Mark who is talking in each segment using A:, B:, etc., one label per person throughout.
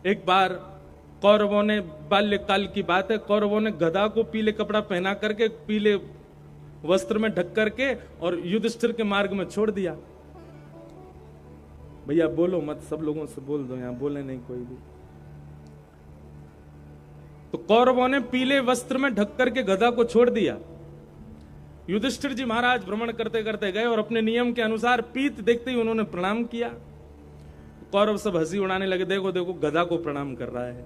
A: एक बार कौरवों ने, बाल्यकाल की बात है, कौरवों ने गधा को पीले कपड़ा पहना करके, पीले वस्त्र में ढक करके और युधिष्ठिर के मार्ग में छोड़ दिया। भैया बोलो मत, सब लोगों से बोल दो, यहां बोले नहीं कोई भी। तो कौरवों ने पीले वस्त्र में ढक करके गधा को छोड़ दिया। युधिष्ठिर जी महाराज भ्रमण करते करते गए और अपने नियम के अनुसार पीत देखते ही उन्होंने प्रणाम किया। कौरव सब हंसी उड़ाने लगे, देखो देखो गधा को प्रणाम कर रहा है।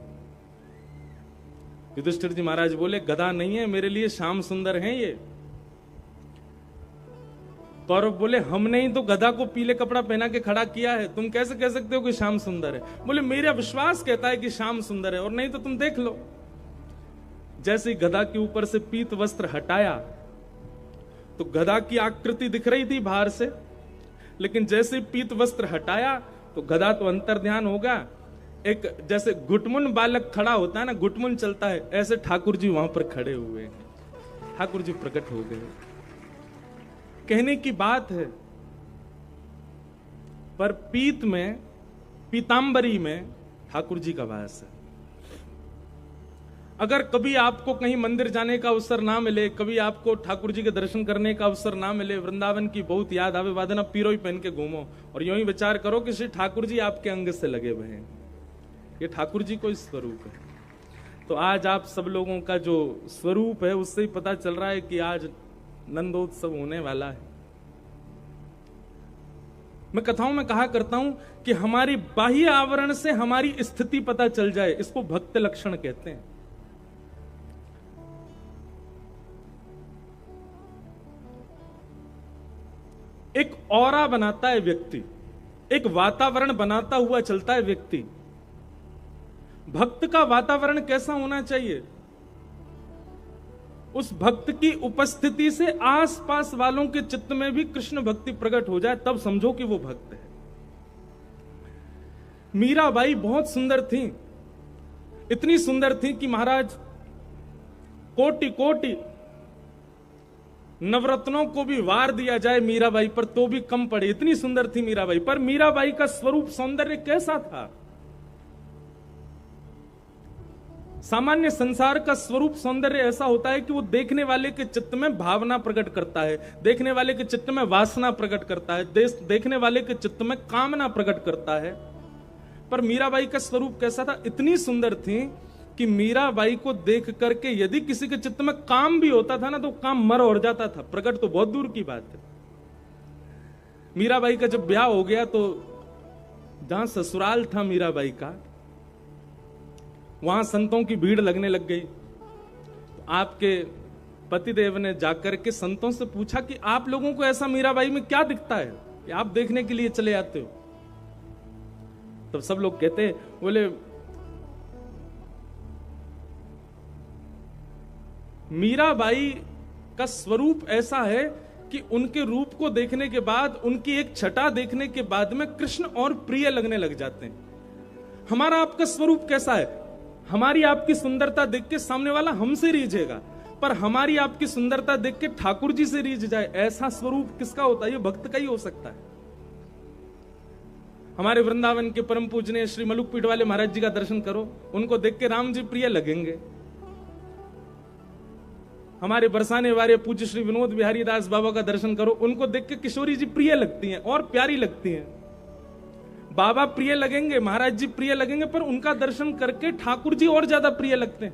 A: युधिष्ठिर जी महाराज बोले, गधा नहीं है, मेरे लिए श्याम सुंदर है ये। कौरव बोले, हमने ही तो गधा को पीले कपड़ा पहना के खड़ा किया है, तुम कैसे कह सकते हो कि श्याम सुंदर है? बोले, मेरा विश्वास कहता है कि श्याम सुंदर है, और नहीं तो तुम देख लो। जैसे ही गधा के ऊपर से पीत वस्त्र हटाया तो गधा की आकृति दिख रही थी बाहर से, लेकिन जैसे पीत वस्त्र हटाया तो गधा तो अंतर्ध्यान होगा। एक जैसे घुटमुन बालक खड़ा होता है ना, घुटमुन चलता है, ऐसे ठाकुर जी वहां पर खड़े हुए, ठाकुर जी प्रकट हो गए। कहने की बात है, पर पीत में, पीतांबरी में ठाकुर जी का वास है। अगर कभी आपको कहीं मंदिर जाने का अवसर ना मिले, कभी आपको ठाकुर जी के दर्शन करने का अवसर ना मिले, वृंदावन की बहुत याद आवे, वादना पीरोई पहन के घूमो और यूं ही विचार करो कि श्री ठाकुर जी आपके अंग से लगे हुए हैं, ये ठाकुर जी को स्वरूप है। तो आज आप सब लोगों का जो स्वरूप है उससे ही पता चल रहा है कि आज नंदोत्सव होने वाला है। मैं कथाओं में कहा करता हूं कि हमारी बाह्य आवरण से हमारी स्थिति पता चल जाए, इसको भक्त लक्षण कहते हैं। एक ऑरा बनाता है व्यक्ति, एक वातावरण बनाता हुआ चलता है व्यक्ति। भक्त का वातावरण कैसा होना चाहिए? उस भक्त की उपस्थिति से आसपास वालों के चित्त में भी कृष्ण भक्ति प्रकट हो जाए, तब समझो कि वो भक्त है। मीराबाई बहुत सुंदर थी, इतनी सुंदर थी कि महाराज कोटि कोटि नवरत्नों को भी वार दिया जाए मीराबाई पर तो भी कम पड़े, इतनी सुंदर थी मीराबाई। पर मीराबाई का स्वरूप सौंदर्य कैसा था? सामान्य संसार का स्वरूप सौंदर्य ऐसा होता है कि वो देखने वाले के चित्त में भावना प्रकट करता है, देखने वाले के चित्त में वासना प्रकट करता है, देखने वाले के चित्त में कामना प्रकट करता है। पर मीराबाई का स्वरूप कैसा था? इतनी सुंदर थी कि मीराबाई को देख करके यदि किसी के चित्त में काम भी होता था ना, तो काम मर और जाता था, प्रकट तो बहुत दूर की बात है। मीराबाई का जब ब्याह हो गया तो जहां ससुराल था मीराबाई का, वहां संतों की भीड़ लगने लग गई। तो आपके पतिदेव ने जाकर के संतों से पूछा कि आप लोगों को ऐसा मीराबाई में क्या दिखता है कि आप देखने के लिए चले आते हो? तब सब लोग कहते, बोले मीराबाई का स्वरूप ऐसा है कि उनके रूप को देखने के बाद, उनकी एक छटा देखने के बाद में कृष्ण और प्रिय लगने लग जाते हैं। हमारा आपका स्वरूप कैसा है? हमारी आपकी सुंदरता देख के सामने वाला हमसे रीझेगा, पर हमारी आपकी सुंदरता देख के ठाकुर जी से रीझ जाए, ऐसा स्वरूप किसका होता है? ये भक्त का ही हो सकता है। हमारे वृंदावन के परम पूजनीय श्री मलुक पीठ वाले महाराज जी का दर्शन करो, उनको देख के राम जी प्रिय लगेंगे। हमारे बरसाने वाले पूज्य श्री विनोद बिहारी दास बाबा का दर्शन करो, उनको देख के किशोरी जी प्रिय लगती हैं और प्यारी लगती हैं। बाबा प्रिय लगेंगे, महाराज जी प्रिय लगेंगे, पर उनका दर्शन करके ठाकुर जी और ज्यादा प्रिय लगते हैं।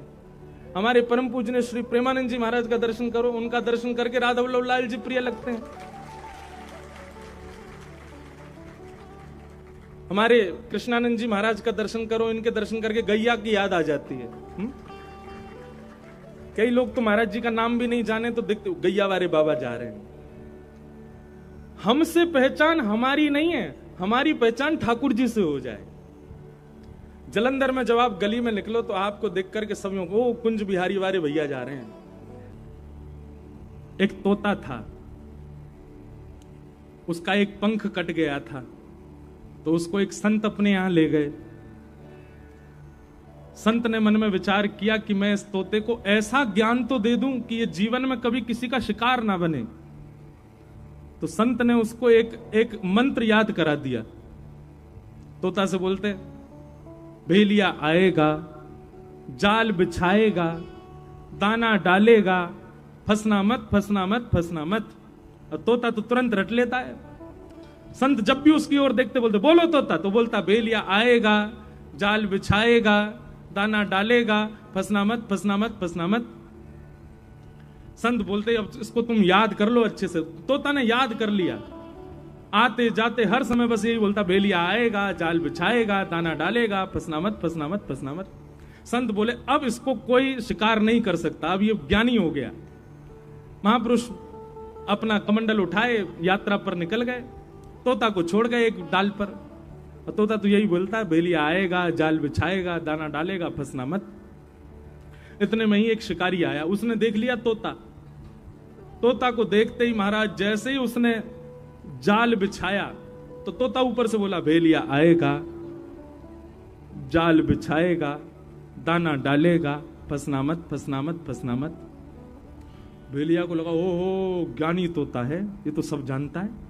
A: हमारे परम पूजनीय श्री प्रेमानंद जी महाराज का दर्शन करो, उनका दर्शन करके राधा वल्लभ लाल जी प्रिय लगते हैं। हमारे कृष्णानंद जी महाराज का दर्शन करो, इनके दर्शन करके गैया की याद आ जाती है। कई लोग तो महाराज जी का नाम भी नहीं जाने तो देखते गैया वाले बाबा जा रहे हैं। हमसे पहचान हमारी नहीं है, हमारी पहचान ठाकुर जी से हो जाए। जलंधर में जब आप गली में निकलो तो आपको देख करके सब लोग, ओ कुंज बिहारी वाले भैया जा रहे हैं। एक तोता था, उसका एक पंख कट गया था, तो उसको एक संत अपने यहां ले गए। संत ने मन में विचार किया कि मैं इस तोते को ऐसा ज्ञान तो दे दूं कि ये जीवन में कभी किसी का शिकार ना बने। तो संत ने उसको एक मंत्र याद करा दिया। तोता से बोलते, भेलिया आएगा, जाल बिछाएगा, दाना डालेगा, फंसना मत, फंसना मत, फंसना मत। और तोता तो तुरंत रट लेता है। संत जब भी उसकी ओर देखते बोलते बोलो तोता, तो बोलता भेलिया आएगा, जाल बिछाएगा, दाना डालेगा, फंसना मत, फंसना मत, फंसना मत। संत बोलते अब इसको तुम याद कर लो अच्छे से। तोता ने याद कर लिया, आते जाते हर समय बस यही बोलता भेलिया आएगा, जाल बिछाएगा, दाना डालेगा, फंसना मत, फंसना मत, फंसना मत। संत बोले अब इसको कोई शिकार नहीं कर सकता, अब ये ज्ञानी हो गया। महापुरुष अपना कमंडल उठाए यात्रा पर निकल गए, तोता को छोड़ गए एक डाल पर। और तोता तो यही बोलता है भेलिया आएगा, जाल बिछाएगा, दाना डालेगा, फंसना मत। इतने में ही एक शिकारी आया, उसने देख लिया तोता। तोता को देखते ही महाराज जैसे ही उसने जाल बिछाया तो तोता ऊपर से बोला भेलिया आएगा, जाल बिछाएगा, दाना डालेगा, फंसना मत, फंसना मत, फंसना मत। भेलिया को लगा ओहो ज्ञानी तोता है, ये तो सब जानता है।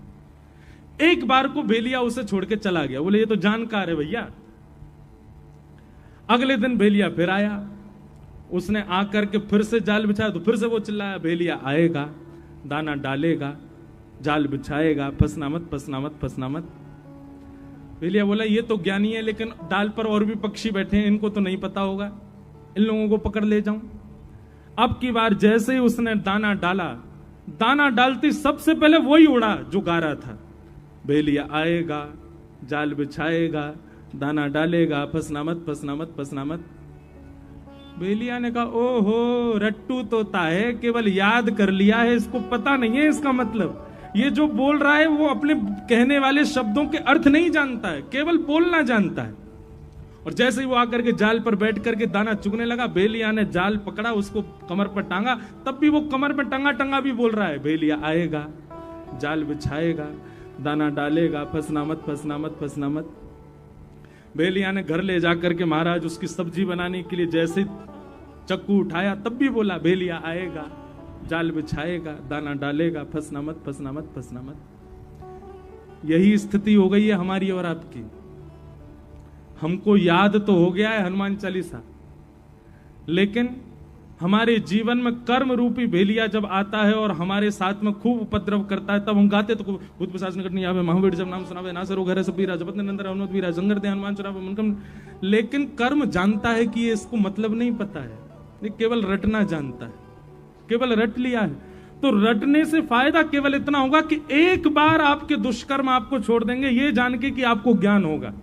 A: एक बार को भेलिया उसे छोड़ के चला गया, बोले ये तो जानकार है भैया। अगले दिन भेलिया फिर आया, उसने आकर के फिर से जाल बिछाया तो फिर से वो चिल्लाया भेलिया आएगा, दाना डालेगा, जाल बिछाएगा, फंसना मत, फंसना मत, फंसना मत। भेलिया बोला ये तो ज्ञानी है, लेकिन डाल पर और भी पक्षी बैठे हैं, इनको तो नहीं पता होगा, इन लोगों को पकड़ ले जाऊं। अब की बार जैसे ही उसने दाना डाला, दाना डालती सबसे पहले वही उड़ा जो गा रहा था, भेलिया आएगा, जाल बिछाएगा, दाना डालेगा, फंसना मत, फंसना मत, फंसना मत। भेलिया ने कहा ओहो रट्टू तोता है, केवल याद कर लिया है, इसको पता नहीं है इसका मतलब। ये जो बोल रहा है वो अपने कहने वाले शब्दों के अर्थ नहीं जानता है, केवल बोलना जानता है। और जैसे ही वो आकर के जाल पर बैठ करके दाना चुगने लगा, भेलिया ने जाल पकड़ा, उसको कमर पर टांगा, तब भी वो कमर पर टंगा टंगा भी बोल रहा है भेलिया आएगा, जाल बिछाएगा, दाना डालेगा, फंसना मत, फंसना मत, फंसना मत। भेलिया ने घर ले जाकर के महाराज उसकी सब्जी बनाने के लिए जैसे चक्कू उठाया, तब भी बोला भेलिया आएगा, जाल बिछाएगा, दाना डालेगा, फंसना मत, फंसना मत, फंसना मत। यही स्थिति हो गई है हमारी और आपकी। हमको याद तो हो गया है हनुमान चालीसा, लेकिन हमारे जीवन में कर्म रूपी भेलिया जब आता है और हमारे साथ में खूब उपद्रव करता है, तब हम गाते तो भूत पिशाच निकट नहीं आवे, महावीर जब नाम सुनावे, नासर हो घर सब पीरा, जपत निरंतर हनुमत वीरा, जंगर दे हनुमान चुरावे मनकम। लेकिन कर्म जानता है कि ये इसको मतलब नहीं पता है, ये केवल रटना जानता है, केवल रट लिया है। तो रटने से फायदा केवल इतना होगा कि एक बार आपके दुष्कर्म आपको छोड़ देंगे, ये जान के कि आपको ज्ञान होगा।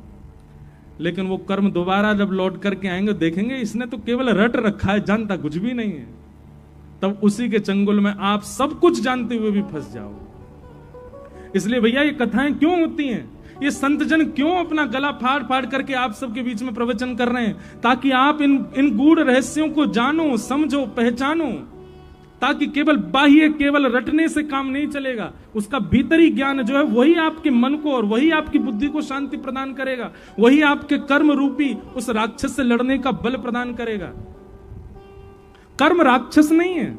A: लेकिन वो कर्म दोबारा जब लौट करके आएंगे, देखेंगे इसने तो केवल रट रखा है, जानता कुछ भी नहीं है। तब उसी के चंगुल में आप सब कुछ जानते हुए भी फंस जाओ। इसलिए भैया ये कथाएं क्यों होती हैं, ये संत जन क्यों अपना गला फाड़ फाड़ करके आप सबके बीच में प्रवचन कर रहे हैं, ताकि आप इन गूढ़ रहस्यों को जानो, समझो, पहचानो, ताकि केवल बाह्य, केवल रटने से काम नहीं चलेगा। उसका भीतरी ज्ञान जो है वही आपके मन को और वही आपकी बुद्धि को शांति प्रदान करेगा, वही आपके कर्म रूपी उस राक्षस से लड़ने का बल प्रदान करेगा। कर्म राक्षस नहीं है,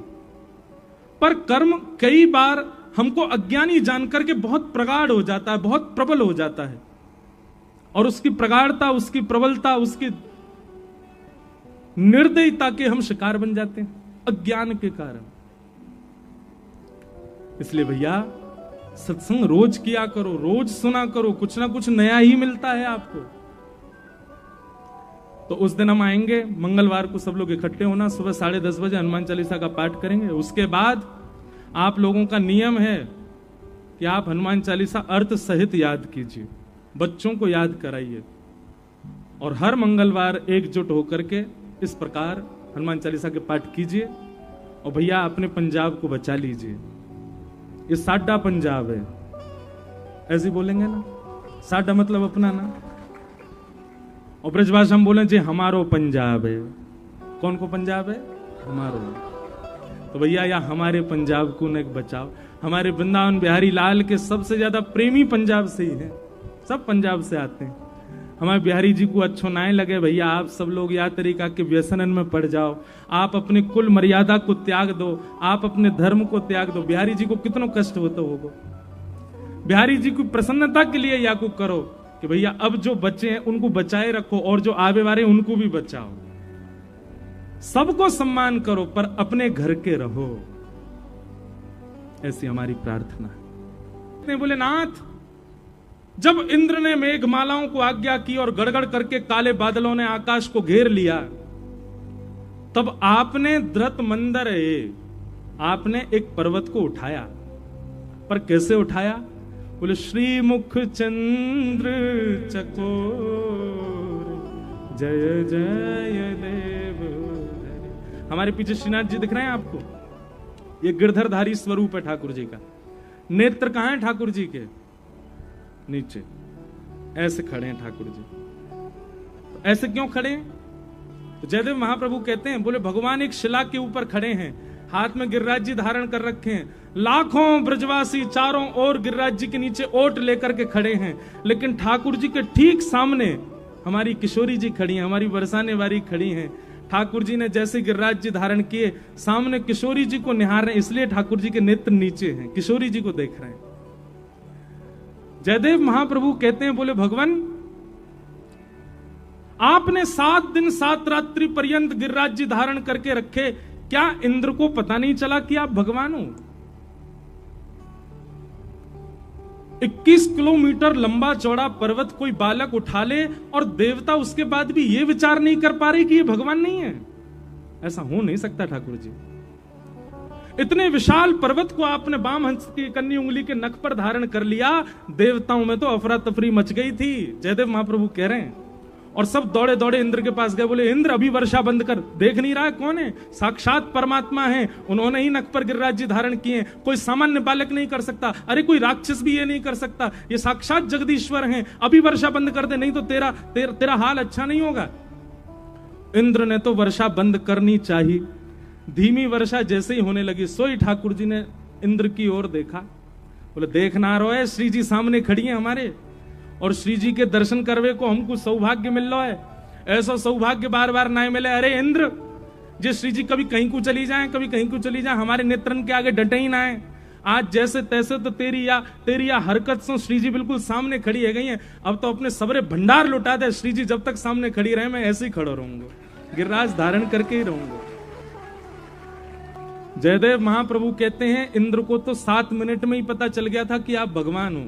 A: पर कर्म कई बार हमको अज्ञानी जानकर के बहुत प्रगाढ़ हो जाता है, बहुत प्रबल हो जाता है, और उसकी प्रगाढ़ता, उसकी प्रबलता, उसकी निर्दयता के हम शिकार बन जाते हैं अज्ञान के कारण। इसलिए भैया सत्संग रोज किया करो, रोज सुना करो, कुछ ना कुछ नया ही मिलता है आपको। तो उस दिन हम आएंगे मंगलवार को, सब लोग इकट्ठे होना, सुबह 10:30 बजे हनुमान चालीसा का पाठ करेंगे। उसके बाद आप लोगों का नियम है कि आप हनुमान चालीसा अर्थ सहित याद कीजिए, बच्चों को याद कराइए, और हर मंगलवार एकजुट होकर के इस प्रकार हनुमान चालीसा के पाठ कीजिए। और भैया अपने पंजाब को बचा लीजिए, ये साडा पंजाब है, ऐसे बोलेंगे ना, साडा मतलब अपना ना, और ब्रजभाषा हम बोले जी हमारो पंजाब है। कौन को पंजाब है? हमारो। तो भैया या हमारे पंजाब को न बचाओ। हमारे वृंदावन बिहारी लाल के सबसे ज्यादा प्रेमी पंजाब से ही है, सब पंजाब से आते हैं। हमारे बिहारी जी को अच्छो ना लगे भैया, आप सब लोग या तरीका के व्यसनन में पड़ जाओ, आप अपने कुल मर्यादा को त्याग दो, आप अपने धर्म को त्याग दो। बिहारी जी को कितना कष्ट होता होगा, बिहारी जी की प्रसन्नता के लिए या को करो, कि भैया अब जो बच्चे हैं उनको बचाए रखो और जो आवे वाले उनको भी बचाओ, सबको सम्मान करो पर अपने घर के रहो, ऐसी हमारी प्रार्थना है। बोले नाथ, जब इंद्र ने मेघमालाओं को आज्ञा की और गड़गड़ करके काले बादलों ने आकाश को घेर लिया, तब आपने धृत मंदर आपने एक पर्वत को उठाया। पर कैसे उठाया? बोले श्रीमुख चंद्र चकोर जय जय देव। हमारे पीछे श्रीनाथ जी दिख रहे हैं आपको? ये गिरधरधारी स्वरूप है ठाकुर जी का। नेत्र कहां है ठाकुर जी के? नीचे ऐसे खड़े हैं ठाकुर जी। तो ऐसे क्यों खड़े हैं? तो जयदेव महाप्रभु कहते हैं, बोले भगवान एक शिला के ऊपर खड़े हैं, हाथ में गिरिराज जी धारण कर रखे हैं, लाखों ब्रजवासी चारों ओर गिरिराज जी के नीचे ओट लेकर के खड़े हैं, लेकिन ठाकुर जी के ठीक सामने हमारी किशोरी जी खड़ी हैं, हमारी बरसाने वाली खड़ी हैं। ठाकुर जी ने जैसे गिरिराज जी धारण किए, सामने किशोरी जी को निहार रहे हैं, इसलिए ठाकुर जी के नेत्र नीचे हैं, किशोरी जी को देख रहे हैं। जयदेव महाप्रभु कहते हैं, बोले भगवान आपने 7 दिन 7 रात्रि पर्यंत गिरिराज जी धारण करके रखे, क्या इंद्र को पता नहीं चला कि आप भगवान हो? 21 किलोमीटर लंबा चौड़ा पर्वत कोई बालक उठा ले और देवता उसके बाद भी ये विचार नहीं कर पा रहे कि ये भगवान नहीं है? ऐसा हो नहीं सकता ठाकुर जी। इतने विशाल पर्वत को आपने वाम हंस की कन्नी उंगली के नख पर धारण कर लिया, देवताओं में तो अफरा तफरी मच गई थी। जयदेव महाप्रभु कह रहे हैं, और सब दौड़े दौड़े इंद्र के पास गए, बोले इंद्र अभी वर्षा बंद कर, देख नहीं रहा है कौन है? साक्षात परमात्मा है, उन्होंने ही नख पर गिरिराज जी धारण किए, कोई सामान्य बालक नहीं कर सकता, अरे कोई राक्षस भी ये नहीं कर सकता, ये साक्षात जगदीश्वर हैं, अभी वर्षा बंद कर दे, नहीं तो तेरा हाल अच्छा नहीं होगा। इंद्र ने तो वर्षा बंद करनी चाहिए। धीमी वर्षा जैसे ही होने लगी, सोई ठाकुर जी ने इंद्र की ओर देखा, बोले देखना रोए, श्री जी सामने खड़ी है हमारे, और श्री जी के दर्शन करवे को हमको सौभाग्य मिल रहा है, ऐसा सौभाग्य बार बार ना मिले। अरे इंद्र जे श्री जी कभी कहीं को चली जाए, कभी कहीं को चली जाए, हमारे नेत्रन के आगे डटे ही ना है। आज जैसे तैसे तो तेरी या हरकत से श्री जी बिल्कुल सामने खड़ी है गई है, अब तो अपने सबरे भंडार लुटा दे। श्री जी जब तक सामने खड़ी रहे मैं ऐसे ही खड़ा रहूंगा, गिरिराज धारण करके ही रहूंगा। जयदेव महाप्रभु कहते हैं, इंद्र को तो 7 मिनट में ही पता चल गया था कि आप भगवान हो,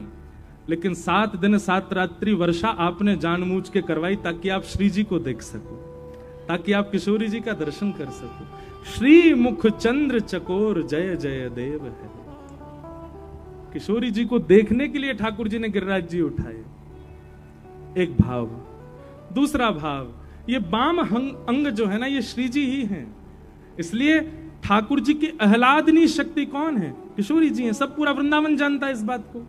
A: लेकिन 7 दिन 7 रात्रि वर्षा आपने जानबूझ के करवाई ताकि आप श्री जी को देख सको, ताकि आप किशोरी जी का दर्शन कर सको। श्री मुख चंद्र चकोर जय जय देव है। किशोरी जी को देखने के लिए ठाकुर जी ने गिरिराज जी उठाए। एक भाव। दूसरा भाव, ये वाम अंग जो है ना, ये श्री जी ही हैं, इसलिए ठाकुर जी की आह्लादनी शक्ति कौन है? किशोरी जी हैं। सब पूरा वृंदावन जानता है इस बात को।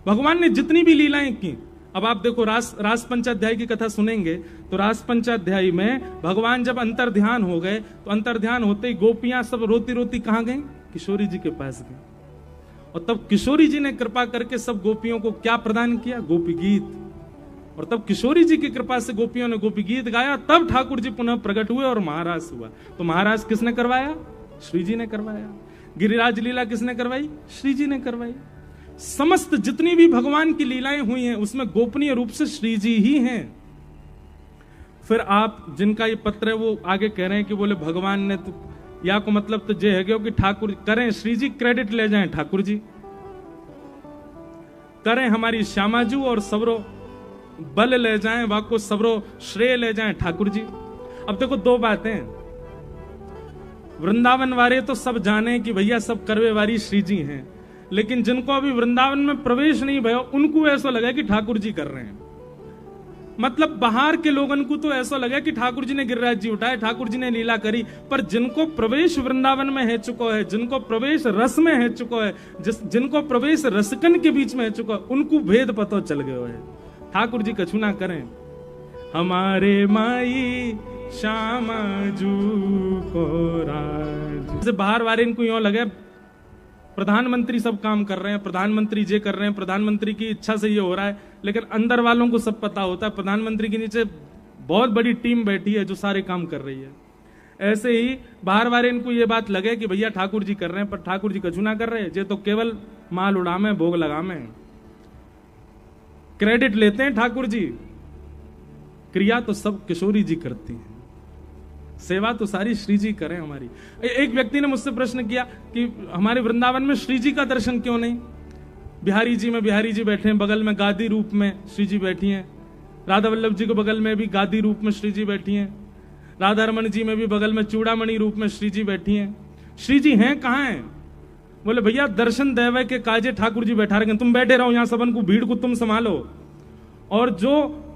A: भगवान ने जितनी भी लीलाएं की, अब आप देखो रास पंचाध्याय की कथा सुनेंगे तो रास पंचाध्याय में भगवान जब अंतर ध्यान हो गए, तो अंतर ध्यान होते ही गोपियां सब रोती रोती कहां गई? किशोरी जी के पास गई, और तब किशोरी जी ने कृपा करके सब गोपियों को क्या प्रदान किया? गोपी गीत। और तब किशोरी जी की कृपा से गोपियों ने गोपी गीत गाया, तब ठाकुर जी पुनः प्रकट हुए और महाराज हुआ। तो महाराज किसने करवाया? श्री जी ने करवाया। गिरिराज लीला किसने करवाई? श्री जी ने करवाई। समस्त जितनी भी भगवान की लीलाएं हुई हैं उसमें गोपनीय रूप से श्री जी ही हैं। फिर आप जिनका ये पत्र है वो आगे कह रहे हैं कि बोले भगवान ने तो, या को मतलब तो ये है कि ठाकुर करें, श्री जी क्रेडिट ले जाएं, ठाकुर जी करें, हमारी श्यामाजू और सबरो बल ले जाएं, वाको सबरो श्रेय ले जाएं ठाकुर जी। अब देखो दो बातें, वृंदावन वाले तो सब जाने कि भैया सब करवे वाली श्री जी हैं, लेकिन जिनको अभी वृंदावन में प्रवेश नहीं भयो उनको ऐसा लगा कि ठाकुर जी कर रहे हैं। मतलब बाहर के लोगों को तो ऐसा लगा कि ठाकुर जी ने गिरिराज जी उठाए, ठाकुर जी ने लीला करी, पर जिनको प्रवेश वृंदावन में है चुका है, जिनको प्रवेश रस में है चुका है, जिनको प्रवेश रसकन के बीच में है चुका है, उनको भेद पता चल गया है। ठाकुर जी कछु ना करें, हमारे माई श्यामा जू को राज। बाहर वाले इनको यूं लगे प्रधानमंत्री सब काम कर रहे हैं, प्रधानमंत्री ये कर रहे हैं, प्रधानमंत्री की इच्छा से ये हो रहा है, लेकिन अंदर वालों को सब पता होता है प्रधानमंत्री के नीचे बहुत बड़ी टीम बैठी है जो सारे काम कर रही है। ऐसे ही बाहर वाले इनको ये बात लगे कि भैया ठाकुर जी कर रहे हैं, पर ठाकुर जी कछु ना कर रहे, ये तो केवल माल उड़ामे भोग लगामे। क्रेडिट लेते हैं ठाकुर जी, क्रिया तो सब किशोरी जी करती हैं, सेवा तो सारी श्री जी करें हमारी। एक व्यक्ति ने मुझसे प्रश्न किया कि हमारे वृंदावन में श्री जी का दर्शन क्यों नहीं? बिहारी जी में बिहारी जी बैठे हैं, बगल में गादी रूप में श्री जी बैठी हैं, राधा वल्लभ जी के बगल में भी गादी रूप में श्री जी बैठी हैं, राधा रमन जी में भी बगल में चूड़ामणि रूप में श्री जी बैठी हैं। श्री जी हैं कहां हैं? बोले भैया दर्शन देवे के काजे ठाकुर जी बैठा रहे, तुम बैठे रहो यहां, सबन को भीड़ को तुम संभालो। और जो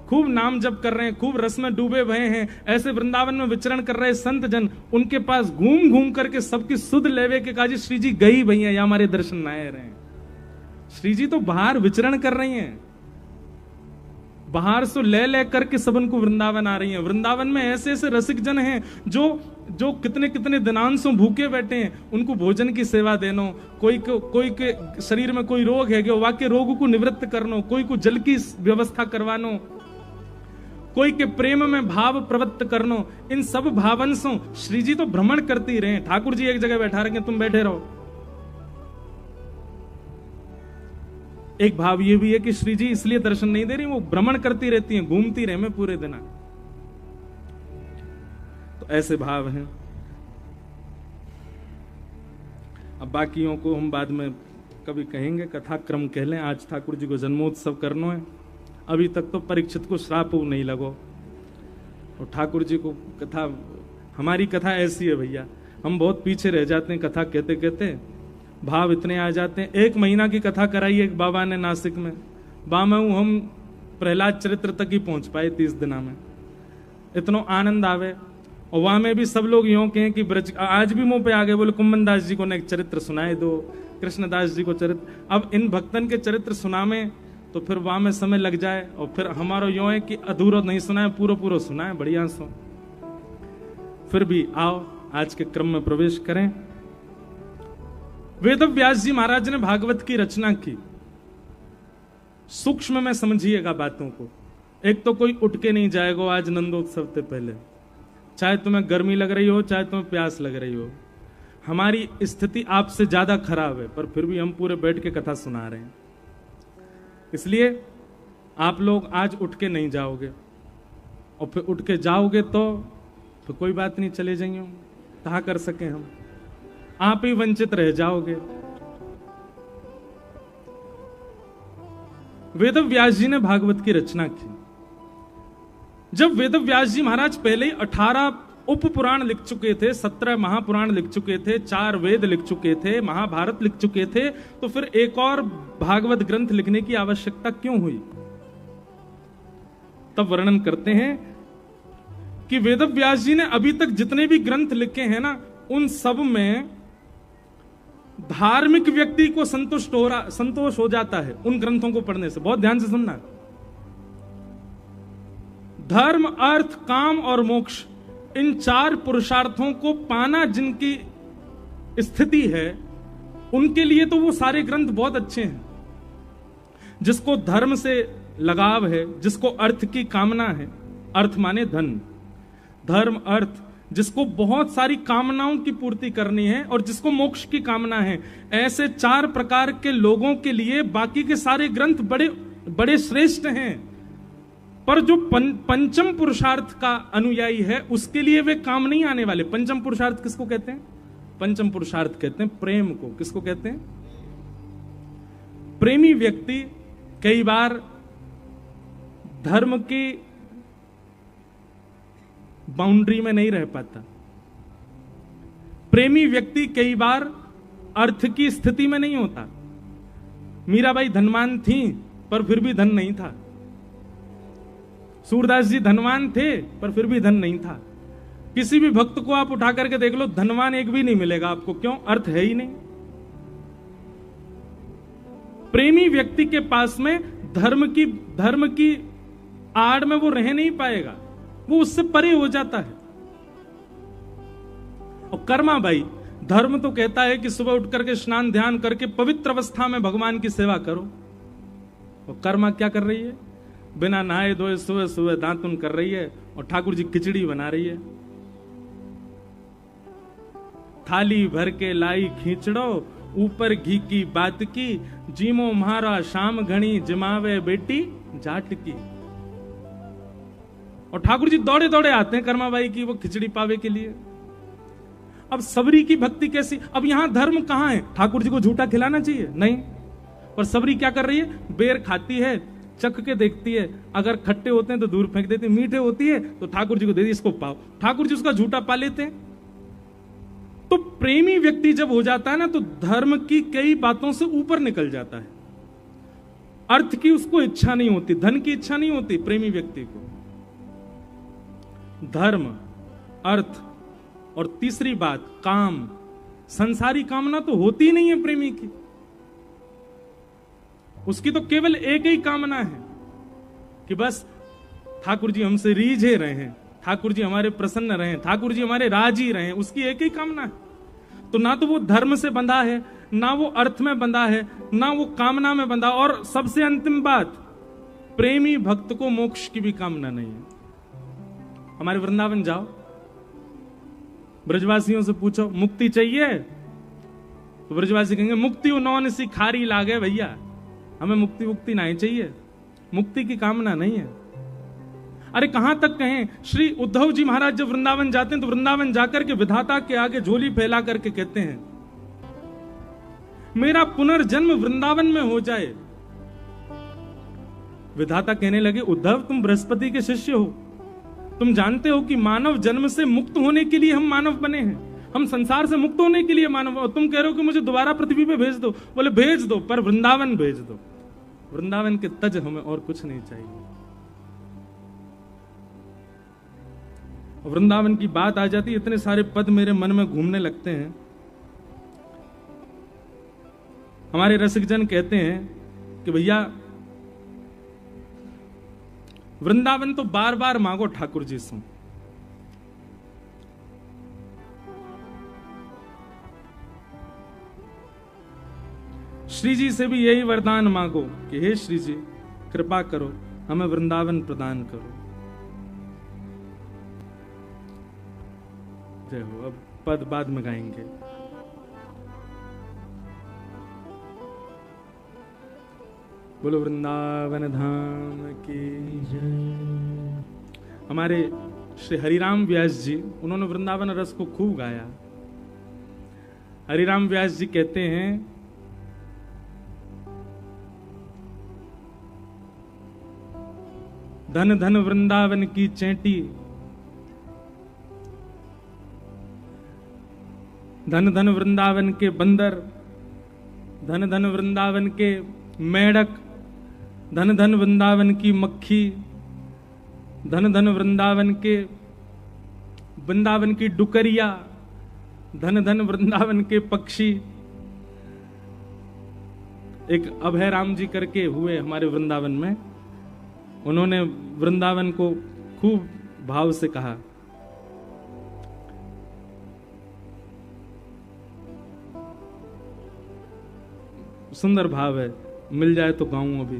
A: खूब नाम जप कर रहे हैं, खूब रस में डूबे हुए हैं, ऐसे वृंदावन में विचरण कर रहे संत जन, उनके पास घूम घूम करके सबकी सुध लेवे के काजे श्री जी गई भैया, या हमारे दर्शन ना आए रहे। श्री जी तो बाहर विचरण कर रही हैं, बाहर से ले करके सबन को वृंदावन आ रही हैं। वृंदावन में ऐसे ऐसे रसिक जन हैं जो कितने कितने दिनांशों भूखे बैठे हैं, उनको भोजन की सेवा देनो, कोई के शरीर में कोई रोग है वो वाक्य रोग को निवृत्त करनो, कोई को जल की व्यवस्था करवानो, कोई के प्रेम में भाव प्रवृत्त करनो, इन सब भावंशों श्री जी तो भ्रमण करती रहे। ठाकुर जी एक जगह बैठा रखे, तुम बैठे रहो। एक भाव ये भी है कि श्री जी इसलिए दर्शन नहीं दे रही, वो भ्रमण करती रहती हैं, घूमती रहे में पूरे दिन। तो ऐसे भाव हैं। अब बाकियों को हम बाद में कभी कहेंगे, कथा क्रम कह लें। आज ठाकुर जी को जन्मोत्सव करना है, अभी तक तो परीक्षित को श्राप नहीं लगो, और ठाकुर जी को कथा, हमारी कथा ऐसी है भैया, हम बहुत पीछे रह जाते हैं कथा कहते कहते, भाव इतने आ जाते हैं। 1 महीना की कथा कराई एक बाबा ने नासिक में, बामऊ हम प्रहलाद चरित्र तक ही पहुंच पाए 30 दिना में, इतना आनंद आवे। और वहां में भी सब लोग यूं कहें कि ब्रज, आज भी मुंह पे आ गए, बोले कुम्मन दास जी को ने एक चरित्र सुनाए दो, कृष्णदास जी को चरित्र। अब इन भक्तन के चरित्र सुनावे तो फिर वहां में समय लग जाए, और फिर हमारा यूं है कि अधूरा नहीं सुनाए, पूरा पूरा सुनाए बढ़िया सो। फिर भी आओ आज के क्रम में प्रवेश करें। वेद व्यास जी महाराज ने भागवत की रचना की, सूक्ष्म में समझिएगा बातों को। एक तो कोई उठ के नहीं जाएगा आज नंदोत्सव से पहले, चाहे तुम्हें गर्मी लग रही हो, चाहे तुम्हें प्यास लग रही हो। हमारी स्थिति आपसे ज्यादा खराब है, पर फिर भी हम पूरे बैठ के कथा सुना रहे हैं। इसलिए आप लोग आज उठ के नहीं जाओगे, और फिर उठ के जाओगे तो फिर कोई बात नहीं, चले जाइए, कहा कर सके हम, आप ही वंचित रह जाओगे। वेद व्यास जी ने भागवत की रचना की। जब वेद व्यास जी महाराज पहले ही 18 उप पुराण लिख चुके थे, 17 महापुराण लिख चुके थे, 4 वेद लिख चुके थे, महाभारत लिख चुके थे, तो फिर एक और भागवत ग्रंथ लिखने की आवश्यकता क्यों हुई? तब वर्णन करते हैं कि वेद व्यास जी ने अभी तक जितने भी ग्रंथ लिखे हैं ना, उन सब में धार्मिक व्यक्ति को संतोष हो जाता है उन ग्रंथों को पढ़ने से। बहुत ध्यान से सुनना, धर्म, अर्थ, काम और मोक्ष, इन 4 पुरुषार्थों को पाना जिनकी स्थिति है, उनके लिए तो वो सारे ग्रंथ बहुत अच्छे हैं। जिसको धर्म से लगाव है, जिसको अर्थ की कामना है, अर्थ माने धन, धर्म, अर्थ, जिसको बहुत सारी कामनाओं की पूर्ति करनी है, और जिसको मोक्ष की कामना है, ऐसे 4 प्रकार के लोगों के लिए बाकी के सारे ग्रंथ बड़े बड़े श्रेष्ठ हैं। पर जो पंचम पुरुषार्थ का अनुयायी है, उसके लिए वे काम नहीं आने वाले। पंचम पुरुषार्थ किसको कहते हैं? पंचम पुरुषार्थ कहते हैं प्रेम को। किसको कहते हैं? प्रेमी व्यक्ति कई बार धर्म की बाउंड्री में नहीं रह पाता। प्रेमी व्यक्ति कई बार अर्थ की स्थिति में नहीं होता। मीराबाई धनवान थी, पर फिर भी धन नहीं था। सूरदास जी धनवान थे, पर फिर भी धन नहीं था। किसी भी भक्त को आप उठा करके देख लो, धनवान एक भी नहीं मिलेगा आपको। क्यों? अर्थ है ही नहीं। प्रेमी व्यक्ति के पास में धर्म की आड़ में वो रह नहीं पाएगा, वो उससे परे हो जाता है। और कर्मा भाई, धर्म तो कहता है कि सुबह उठ करके स्नान ध्यान करके पवित्र अवस्था में भगवान की सेवा करो। और कर्मा क्या कर रही है? बिना नहाए धोए सुबह सुबह दांतुन कर रही है, और ठाकुर जी खिचड़ी बना रही है। थाली भर के लाई खींचड़ो, ऊपर घी की बात की, जीमो म्हारा शाम घणी जमावे बेटी जाट की। और ठाकुर जी दौड़े दौड़े आते हैं कर्माबाई की वो खिचड़ी पावे के लिए। अब सबरी की भक्ति कैसी? अब यहां धर्म कहां है? ठाकुर जी को झूठा खिलाना चाहिए? नहीं। पर सबरी क्या कर रही है? बेर खाती है, चख के देखती है, अगर खट्टे होते हैं तो दूर फेंक देती है, मीठे होती है तो ठाकुर जी को दे दी, इसको पाओ। ठाकुर जी उसका झूठा पा लेते हैं। तो प्रेमी व्यक्ति जब हो जाता है ना, तो धर्म की कई बातों से ऊपर निकल जाता है। अर्थ की उसको इच्छा नहीं होती, धन की इच्छा नहीं होती प्रेमी व्यक्ति को। धर्म, अर्थ और तीसरी बात काम, संसारी कामना तो होती नहीं है प्रेमी की। उसकी तो केवल एक ही कामना है कि बस ठाकुर जी हमसे रीझे रहे हैं, ठाकुर जी हमारे प्रसन्न रहे, ठाकुर जी हमारे राजी रहे। उसकी एक ही कामना है। तो ना तो वो धर्म से बंधा है, ना वो अर्थ में बंधा है, ना वो कामना में बंधा। और सबसे अंतिम बात, प्रेमी भक्त को मोक्ष की भी कामना नहीं है। हमारे वृंदावन जाओ, ब्रजवासियों से पूछो मुक्ति चाहिए, तो ब्रजवासी कहेंगे मुक्ति उन्होंने सी खारी लागे भैया, हमें मुक्ति मुक्ति नहीं चाहिए, मुक्ति की कामना नहीं है। अरे कहां तक कहें, श्री उद्धव जी महाराज जब वृंदावन जाते हैं तो वृंदावन जाकर के विधाता के आगे झोली फैला करके कहते हैं मेरा पुनर्जन्म वृंदावन में हो जाए। विधाता कहने लगे उद्धव तुम बृहस्पति के शिष्य हो, तुम जानते हो कि मानव जन्म से मुक्त होने के लिए हम मानव बने हैं, हम संसार से मुक्त होने के लिए मानव। और तुम कह रहे हो कि मुझे दोबारा पृथ्वी पे भेज दो। बोले भेज दो, पर वृंदावन भेज दो, वृंदावन के तज हमें और कुछ नहीं चाहिए। वृंदावन की बात आ जाती, इतने सारे पद मेरे मन में घूमने लगते हैं। हमारे रसिकजन कहते हैं कि भैया वृंदावन तो बार बार मांगो ठाकुर जी से। श्री जी से भी यही वरदान मांगो कि हे श्री जी कृपा करो, हमें वृंदावन प्रदान करो। जय हो। अब पद बाद में गाएंगे। बोलो वृंदावन धाम की जय। हमारे श्री हरिराम व्यास जी, उन्होंने वृंदावन रस को खूब गाया। हरिराम व्यास जी कहते हैं धन धन वृंदावन की चेंटी, धन धन वृंदावन के बंदर, धन धन वृंदावन के मेढक, धन धन वृंदावन की मक्खी, धन धन वृंदावन के वृंदावन की डुकरिया, धन धन वृंदावन के पक्षी। एक अभय राम जी करके हुए हमारे वृंदावन में, उन्होंने वृंदावन को खूब भाव से कहा। सुंदर भाव है, मिल जाए तो गाऊं अभी।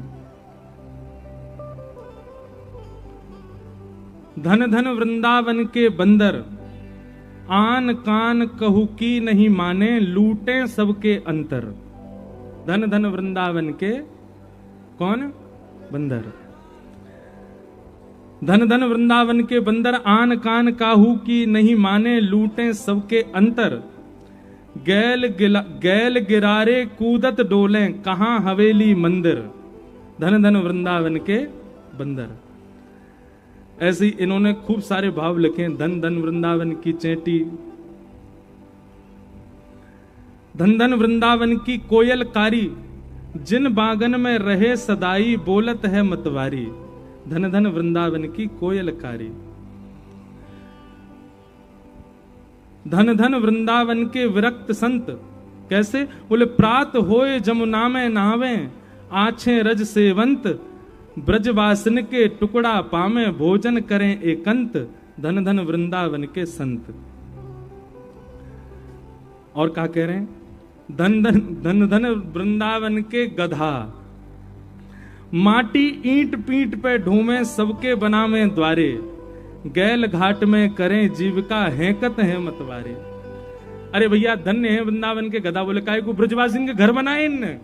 A: धन धन वृंदावन के बंदर, आन कान कहू की नहीं माने, लूटे सबके अंतर। धन धन वृंदावन के कौन? बंदर। धन धन वृंदावन के बंदर, आन कान काहू की नहीं माने, लूटे सबके अंतर। गैल गिरारे कूदत डोले, कहां हवेली मंदिर। धन धन वृंदावन के बंदर। ऐसे इन्होंने खूब सारे भाव लिखे। धन धन वृंदावन की चेंटी, धन धन वृंदावन की कोयल कारी, जिन बागन में रहे सदाई, बोलत है मतवारी। धन धन वृंदावन की कोयल कारी। धन धन वृंदावन के विरक्त संत, कैसे? बोले प्रात होए जमुना में नहावे, आछे रज सेवंत, ब्रजवासन के टुकड़ा पामे, भोजन करें एकांत। धन धन वृंदावन के संत। और क्या कह रहे हैं? धन धन धन धन वृंदावन के गधा, माटी ईंट पीठ पे ढूंढे, सबके बनावे द्वारे, गैल घाट में करें जीविका, हैकत है मतवारे। अरे भैया धन्य है वृंदावन के गधा। बोले काय को? ब्रजवासी के घर बनाए इनने,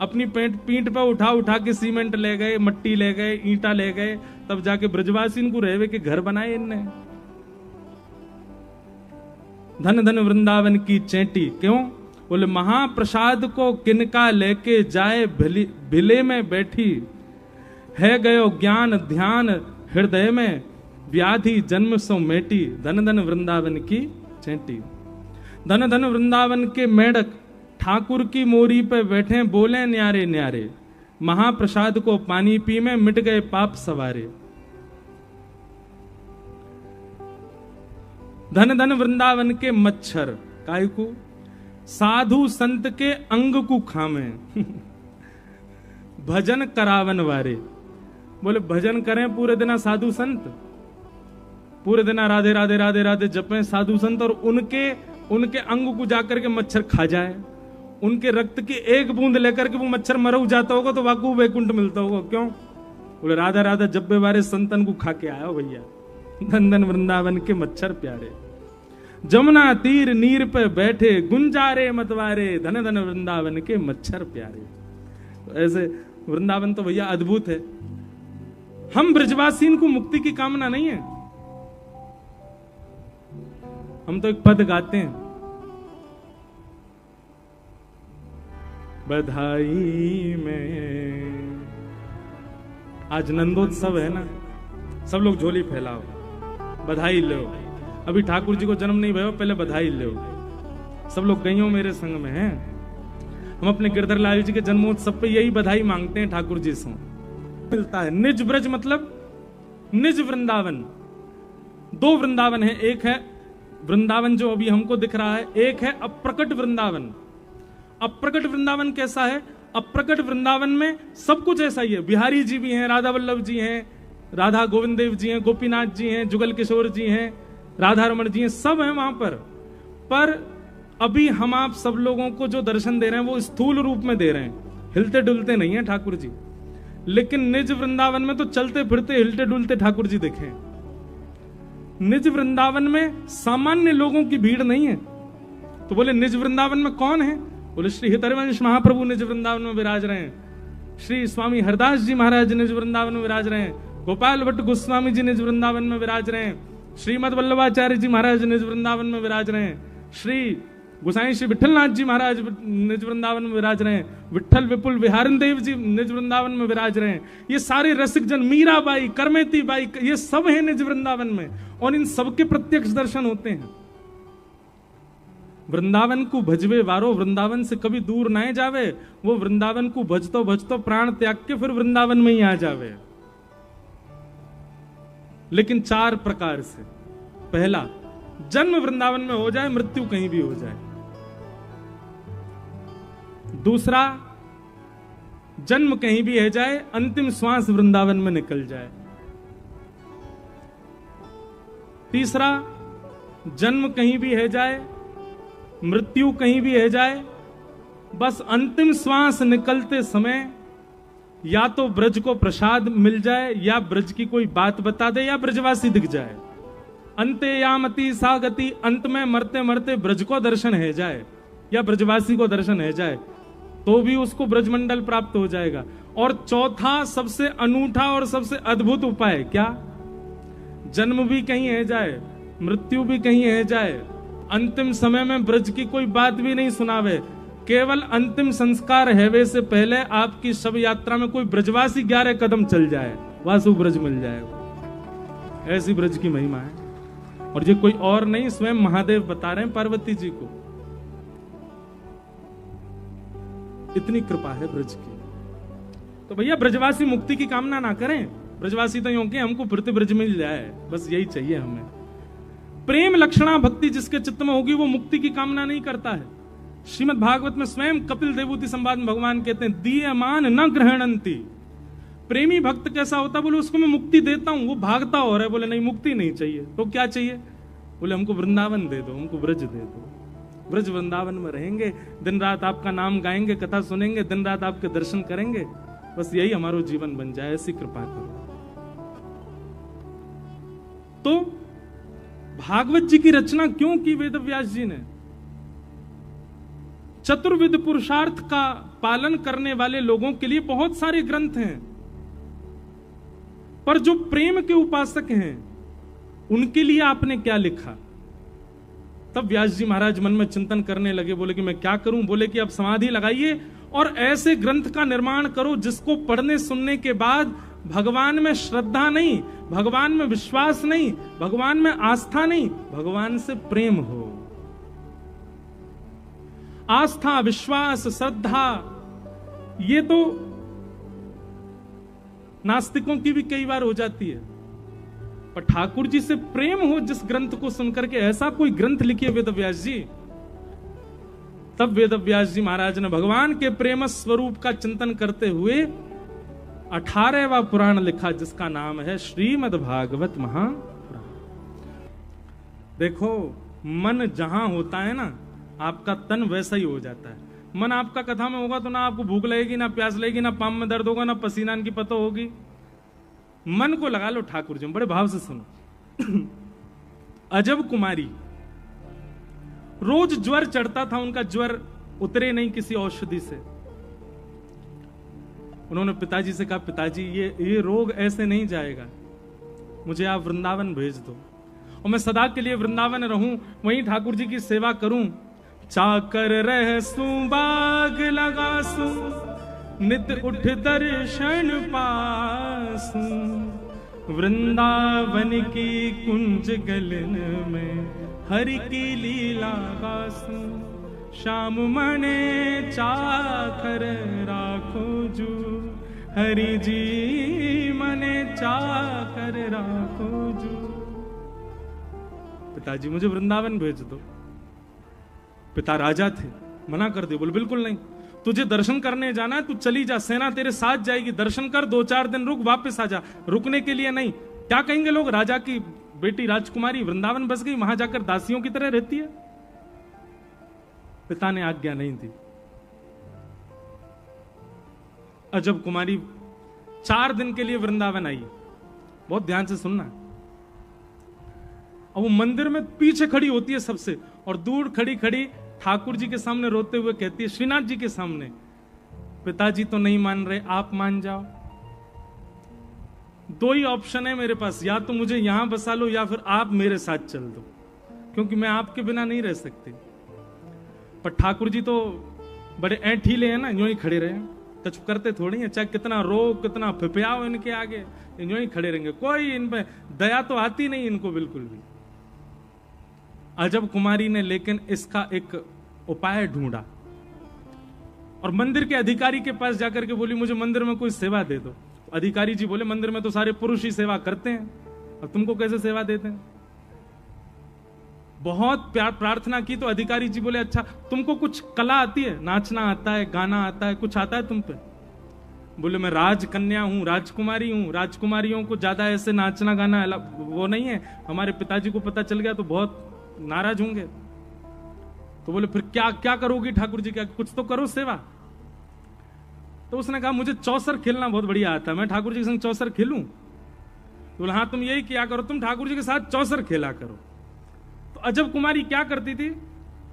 A: अपनी पीठ पे उठा उठा के सीमेंट ले गए, मट्टी ले गए, ईंटा ले गए, तब जाके ब्रजवासी इनको रहवे के घर बनाए इनने। धन धन वृंदावन की चेंटी, क्यों? बोले महाप्रसाद को किनका लेके जाए, भिले में बैठी है गयो ज्ञान ध्यान हृदय में, व्याधि जन्म सो मेटी, धन धन वृंदावन की चेंटी। धन धन वृंदावन के मेढक ठाकुर की मोरी पे बैठे, बोले न्यारे न्यारे, महाप्रसाद को पानी पी में मिट गए पाप सवारे। धन धन वृंदावन के मच्छर, काय को? साधु संत के अंग को खामे, भजन करावन वारे। बोले भजन करें पूरे दिन साधु संत, पूरे दिन राधे राधे राधे राधे जपें साधु संत, और उनके अंग को जाकर के मच्छर खा जाए, उनके रक्त की एक बूंद लेकर के वो मच्छर मर जाता होगा तो वाकू वैकुंठ मिलता होगा। क्यों? बोले राधा राधा जब्बे वारे संतन को खा के आया भैया। धन धन वृंदावन के मच्छर प्यारे, जमुना तीर नीर पे बैठे, गुंजारे मतवारे, धन धन वृंदावन के मच्छर प्यारे। ऐसे वृंदावन तो भैया अद्भुत है। हम ब्रजवासी को मुक्ति की कामना नहीं है, हम तो एक पद गाते हैं, बधाई में। आज नंदोत्सव है ना, सब लोग झोली फैलाओ, बधाई लो। अभी ठाकुर जी को जन्म नहीं भयो, पहले बधाई लो। सब लोग गईयों मेरे संग में हैं। हम अपने गिरधर लाल जी के जन्मोत्सव पे यही बधाई मांगते हैं ठाकुर जी से। मिलता है निज ब्रज मतलब निज वृंदावन। दो वृंदावन है, एक है वृंदावन जो अभी हमको दिख रहा है, एक है अप्रकट वृंदावन। अप्रकट वृंदावन कैसा है? अप्रकट वृंदावन में सब कुछ ऐसा ही है। बिहारी जी भी हैं, राधा वल्लभ जी हैं, राधा गोविंद देव जी हैं, गोपीनाथ जी हैं, जुगल किशोर जी हैं, राधा रमण जी हैं, सब हैं वहां पर अभी हम आप सब लोगों को जो दर्शन दे रहे हैं वो स्थूल रूप में दे रहे हैं, हिलते डुलते नहीं है ठाकुर जी। लेकिन निज वृंदावन में तो चलते फिरते हिलते डुलते ठाकुर जी दिखे। निज वृंदावन में सामान्य लोगों की भीड़ नहीं है। तो बोले निज वृंदावन में कौन है? बोले श्री हितरवंश महाप्रभु निज वृंदावन में विराज रहे हैं, श्री स्वामी हरदास जी महाराज निज वृंदावन में विराज रहे हैं, गोपाल भट्ट गोस्वामी जी निज वृंदावन में विराज रहे हैं, श्रीमद वल्लभाचार्य जी महाराज निज वृंदावन में विराज रहे हैं, श्री गोसाई श्री विठलनाथ जी महाराज निज वृंदावन में विराज रहे हैं, विठल विपुल विहारन देव जी निज वृंदावन में विराज रहे हैं। ये सारे रसिक जन, मीराबाई, करमेती बाई, ये सब हैं निज वृंदावन में, और इन सबके प्रत्यक्ष दर्शन होते हैं। वृंदावन को भजवे वारो वृंदावन से कभी दूर ना जावे, वो वृंदावन को भजतो भजतो प्राण त्याग के फिर वृंदावन में ही आ जावे। लेकिन 4 प्रकार से। पहला, जन्म वृंदावन में हो जाए, मृत्यु कहीं भी हो जाए। दूसरा, जन्म कहीं भी है जाए, अंतिम श्वास वृंदावन में निकल जाए। तीसरा, जन्म कहीं भी है जाए, मृत्यु कहीं भी है जाए, बस अंतिम श्वास निकलते समय या तो ब्रज को प्रसाद मिल जाए, या ब्रज की कोई बात बता दे, या ब्रजवासी दिख जाए। अंते यामति सा गति, अंत में मरते मरते ब्रज को दर्शन है जाए या ब्रजवासी को दर्शन है जाए, तो भी उसको ब्रजमंडल प्राप्त हो जाएगा। और चौथा सबसे अनूठा और सबसे अद्भुत उपाय क्या? जन्म भी कहीं है जाए, मृत्यु भी कहीं है जाए, अंतिम समय में ब्रज की कोई बात भी नहीं सुनावे, केवल अंतिम संस्कार हैवे से पहले आपकी शव यात्रा में कोई ब्रजवासी 11 कदम चल जाए, वासु ब्रज मिल जाएगा। ऐसी ब्रज की महिमा है। और ये कोई और नहीं, स्वयं महादेव बता रहे हैं पार्वती जी को। इतनी कृपा है ब्रज की। तो भैया ब्रजवासी मुक्ति की कामना ना करें, ब्रजवासी तो यूं कि हमको फिरते ब्रज मिल जाए, बस यही चाहिए हमें। प्रेम लक्षणा भक्ति जिसके चित्त में होगी वो मुक्ति की कामना नहीं करता है। श्रीमद् भागवत में स्वयं कपिल देवूति संवाद में भगवान कहते हैं, दीयमान न ग्रहणंती। प्रेमी भक्त कैसा होता? बोले उसको मैं मुक्ति देता हूं, वो भागता हो रहा है। बोले नहीं, मुक्ति नहीं चाहिए, तो क्या चाहिए? बोले हमको वृंदावन दे दो, हमको ब्रज दे दो। ब्रज वृंदावन में रहेंगे, दिन रात आपका नाम गाएंगे, कथा सुनेंगे, दिन रात आपके दर्शन करेंगे, बस यही हमारा जीवन बन जाए, ऐसी कृपा करो। तो भागवत जी की रचना क्यों की वेद व्यास जी ने? चतुर्विध पुरुषार्थ का पालन करने वाले लोगों के लिए बहुत सारे ग्रंथ हैं, पर जो प्रेम के उपासक हैं उनके लिए आपने क्या लिखा? तब व्यास जी महाराज मन में चिंतन करने लगे, बोले कि मैं क्या करूं? बोले कि अब समाधि लगाइए और ऐसे ग्रंथ का निर्माण करो जिसको पढ़ने सुनने के बाद भगवान में श्रद्धा नहीं, भगवान में विश्वास नहीं, भगवान में आस्था नहीं, भगवान से प्रेम हो। आस्था, विश्वास, श्रद्धा ये तो नास्तिकों की भी कई बार हो जाती है, पर ठाकुर जी से प्रेम हो जिस ग्रंथ को सुनकर के, ऐसा कोई ग्रंथ लिखिए वेदव्यास जी। तब वेदव्यास जी महाराज ने भगवान के प्रेम स्वरूप का चिंतन करते हुए 18वां पुराण लिखा, जिसका नाम है श्रीमद् भागवत महापुराण। देखो, मन जहां होता है ना, आपका तन वैसा ही हो जाता है। मन आपका कथा में होगा तो ना आपको भूख लगेगी, ना प्यास लगेगी, ना पाँव में दर्द होगा, ना पसीना की पता होगी। मन को लगा लो ठाकुर जी, बड़े भाव से सुनो। अजब कुमारी, रोज ज्वर चढ़ता था उनका, ज्वर उतरे नहीं किसी औषधि से। उन्होंने पिताजी से कहा, पिताजी ये रोग ऐसे नहीं जाएगा, मुझे आप वृंदावन भेज दो और मैं सदा के लिए वृंदावन रहूं, वहीं ठाकुर जी की सेवा करूं। चाकर रहसू बाग लगासू, नित उठ दर्शन पासू, वृंदावन की कुंज गलन में हरि की लीला गासू। श्याम मने चाकर राखो जू, हरि जी मने चाकर राखो जू। पिताजी मुझे वृंदावन भेज दो। पिता राजा थे, मना कर दिया, बोले बिल्कुल नहीं, तुझे दर्शन करने जाना है, तू चली जा, सेना तेरे साथ जाएगी, दर्शन कर, 2-4 दिन रुक, वापस आ जा, रुकने के लिए नहीं। क्या कहेंगे लोग, राजा की बेटी राजकुमारी वृंदावन बस गई, वहां जाकर दासियों की तरह रहती है। पिता ने आज्ञा नहीं दी। अजब कुमारी 4 दिन के लिए वृंदावन आई। बहुत ध्यान से सुनना। और वो मंदिर में पीछे खड़ी होती है सबसे, और दूर खड़ी खड़ी ठाकुर जी के सामने रोते हुए कहती है, श्रीनाथ जी के सामने, पिताजी तो नहीं मान रहे, आप मान जाओ। 2 ही ऑप्शन है मेरे पास, या तो मुझे यहां बसा लो या फिर आप मेरे साथ चल दो, क्योंकि मैं आपके बिना नहीं रह सकती। पर ठाकुर जी तो बड़े ऐंठीले हैं ना, यूं ही खड़े रहे, कुछ करते थोड़ी है, चाहे कितना रो कितना फिपियाओ इनके आगे, यूं ही खड़े रहेंगे, कोई इन पे दया तो आती नहीं इनको बिल्कुल भी। अजब कुमारी ने लेकिन इसका एक उपाय ढूंढा और मंदिर के अधिकारी के पास जाकर के बोली, मुझे मंदिर में कोई सेवा दे दो। अधिकारी जी बोले, मंदिर में तो सारे पुरुष ही सेवा करते हैं, और तुमको कैसे सेवा देते हैं? बहुत प्यार प्रार्थना की तो अधिकारी जी बोले, अच्छा तुमको कुछ कला आती है, नाचना आता है, गाना आता है, कुछ आता है तुम पे? बोले, मैं राजकन्या हूं, राजकुमारी हूं, राजकुमारियों को ज्यादा ऐसे नाचना गाना वो नहीं है, हमारे पिताजी को पता चल गया तो बहुत नाराज होंगे। तो बोले, फिर क्या क्या करोगी ठाकुर जी, क्या कुछ तो करो सेवा। तो उसने कहा, मुझे चौसर खेलना बहुत बढ़िया आता है, मैं ठाकुर जी के संग चौसर खेलूं? तो बोले, हाँ तुम यही किया करो, तुम ठाकुर जी के साथ चौसर खेला करो। तो अजब कुमारी क्या करती थी,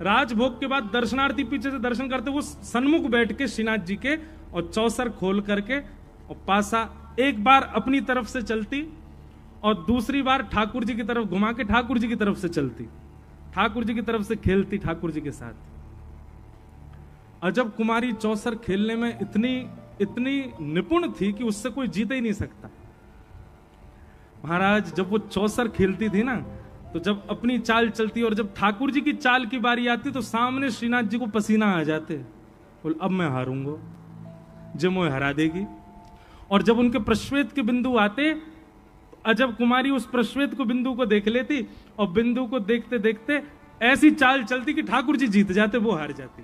A: राजभोग के बाद दर्शनार्थी पीछे से दर्शन करते, वो सन्मुख बैठ के श्रीनाथ जी के और चौसर खोल करके और पासा एक बार अपनी तरफ से चलती और दूसरी बार ठाकुर जी की तरफ घुमा के ठाकुर जी की तरफ से चलती, ठाकुर जी की तरफ से खेलती ठाकुर जी के साथ। अजब कुमारी चौसर खेलने में इतनी निपुण थी कि उससे कोई जीत ही नहीं सकता। महाराज जब वो चौसर खेलती थी ना, तो जब अपनी चाल चलती और जब ठाकुर जी की चाल की बारी आती तो सामने श्रीनाथ जी को पसीना आ जाते, बोल अब मैं हारूंगा, जब मोह हरा देगी। और जब उनके प्रश्वेत के बिंदु आते, अजब कुमारी उस प्रश्वेत को बिंदु को देख लेती और बिंदु को देखते देखते ऐसी चाल चलती कि ठाकुर जी जीत जाते, वो हार जाती।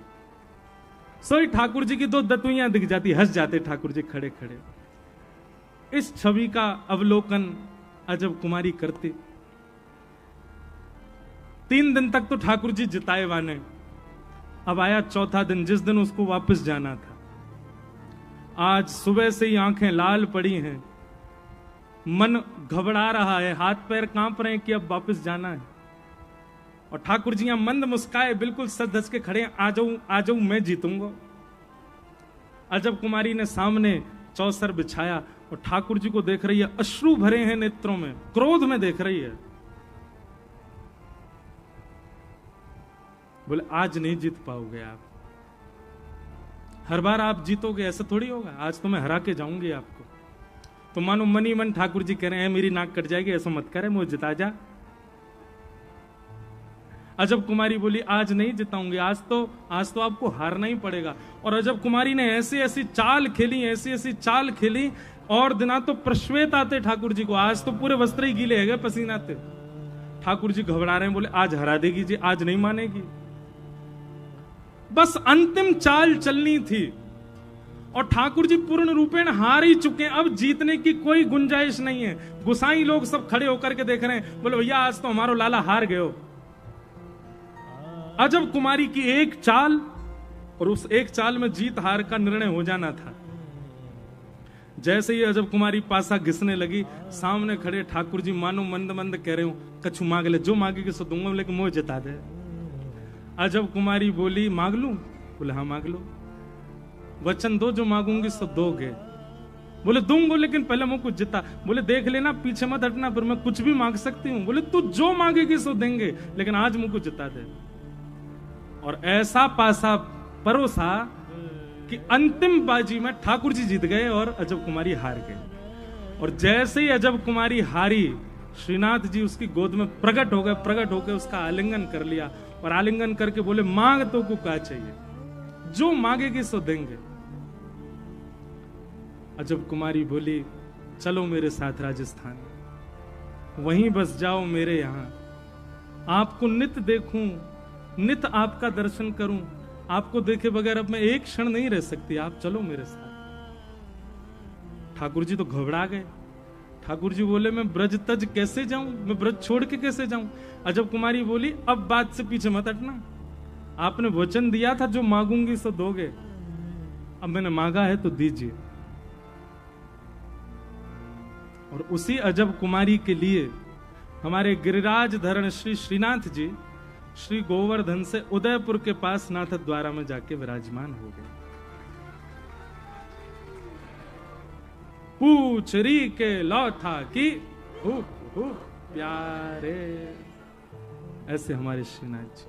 A: सोई ठाकुर जी की 2 दतुइयां दिख जाती, हंस जाते ठाकुर जी खड़े खड़े। इस छवि का अवलोकन अजब कुमारी करती। 3 दिन तक तो ठाकुर जी जिताए वाने। अब आया चौथा दिन, जिस दिन उसको वापस जाना था। आज सुबह से ही आंखें लाल पड़ी हैं, मन घबरा रहा है, हाथ पैर कांप रहे हैं कि अब वापस जाना है। और ठाकुर जी यहां मंद मुस्काए, बिल्कुल सच धस के खड़े, आ जाऊं मैं जीतूंगा। अजब कुमारी ने सामने चौसर बिछाया और ठाकुर जी को देख रही है, अश्रु भरे हैं नेत्रों में, क्रोध में देख रही है। बोले आज नहीं जीत पाओगे आप, हर बार आप जीतोगे ऐसा थोड़ी होगा, आज तो मैं हरा के जाऊंगी आपको। तो मानो मनी मन ठाकुर जी कह रहे हैं मेरी नाक कट जाएगी, ऐसा मत करे, मुझे जिता जा। अजब कुमारी बोली आज नहीं जिताऊंगी, आज तो आपको हारना ही पड़ेगा। और अजब कुमारी ने ऐसी ऐसी चाल खेली, ऐसी ऐसी चाल खेली, और दिना तो प्रश्वेत आते ठाकुर जी को, आज तो पूरे वस्त्र ही गीले है पसीना आते। ठाकुर जी घबरा रहे हैं, बोले आज हरा देगी जी, आज नहीं मानेगी। बस अंतिम चाल चलनी थी और ठाकुर जी पूर्ण रूपेण हार ही चुके हैं, अब जीतने की कोई गुंजाइश नहीं है। गुसाई लोग सब खड़े होकर के देख रहे हैं, बोले भैया आज तो हमारो लाला हार गए हो। अजब कुमारी की एक चाल, और उस एक चाल में जीत हार का निर्णय हो जाना था। जैसे ही अजब कुमारी पासा घिसने लगी, सामने खड़े ठाकुर जी मानो मंद मंद कह रहे हो, कछु मांग ले, जो मांगेगी सो दूंगा, लेकिन मुझे जिता दे। अजब कुमारी बोली मांग लूं? बोले हाँ मांग लो, वचन दो जो मांगूंगी सो दोगे। बोले दूंगो, लेकिन पहले मुझको जिता। बोले देख लेना, पीछे मत हटना, पर मैं कुछ भी मांग सकती हूँ। बोले तू जो मांगेगी सो देंगे, लेकिन आज मुझको जिता दे। और ऐसा पासा परोसा कि अंतिम बाजी में ठाकुर जी जीत गए और अजब कुमारी हार गए। और जैसे ही अजब कुमारी हारी, श्रीनाथ जी उसकी गोद में प्रकट हो गए, प्रकट होकर उसका आलिंगन कर लिया और आलिंगन करके बोले मांग तो को क्या चाहिए, जो मांगेगी सो देंगे। अजब कुमारी बोली चलो मेरे साथ राजस्थान, वहीं बस जाओ मेरे यहां, आपको नित देखूं, नित आपका दर्शन करूं, आपको देखे बगैर अब मैं एक क्षण नहीं रह सकती, आप चलो मेरे साथ। ठाकुर जी तो घबरा गए। ठाकुर जी बोले मैं ब्रज तज कैसे जाऊं, मैं ब्रज छोड़ के कैसे जाऊं। अजब कुमारी बोली अब बात से पीछे मत हटना, आपने वचन दिया था जो मांगूंगी सो दोगे, अब मैंने मांगा है तो दीजिए। और उसी अजब कुमारी के लिए हमारे गिरिराज धरण श्री श्रीनाथ जी श्री गोवर्धन से उदयपुर के पास नाथ द्वारा में जाके विराजमान हो गए। पूछरी के लौथा की प्यारे, ऐसे हमारे श्रीनाथ जी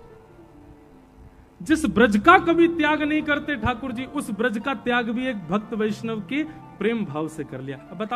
A: जिस ब्रज का कभी त्याग नहीं करते ठाकुर जी, उस ब्रज का त्याग भी एक भक्त वैष्णव के प्रेम भाव से कर लिया। अब बताओ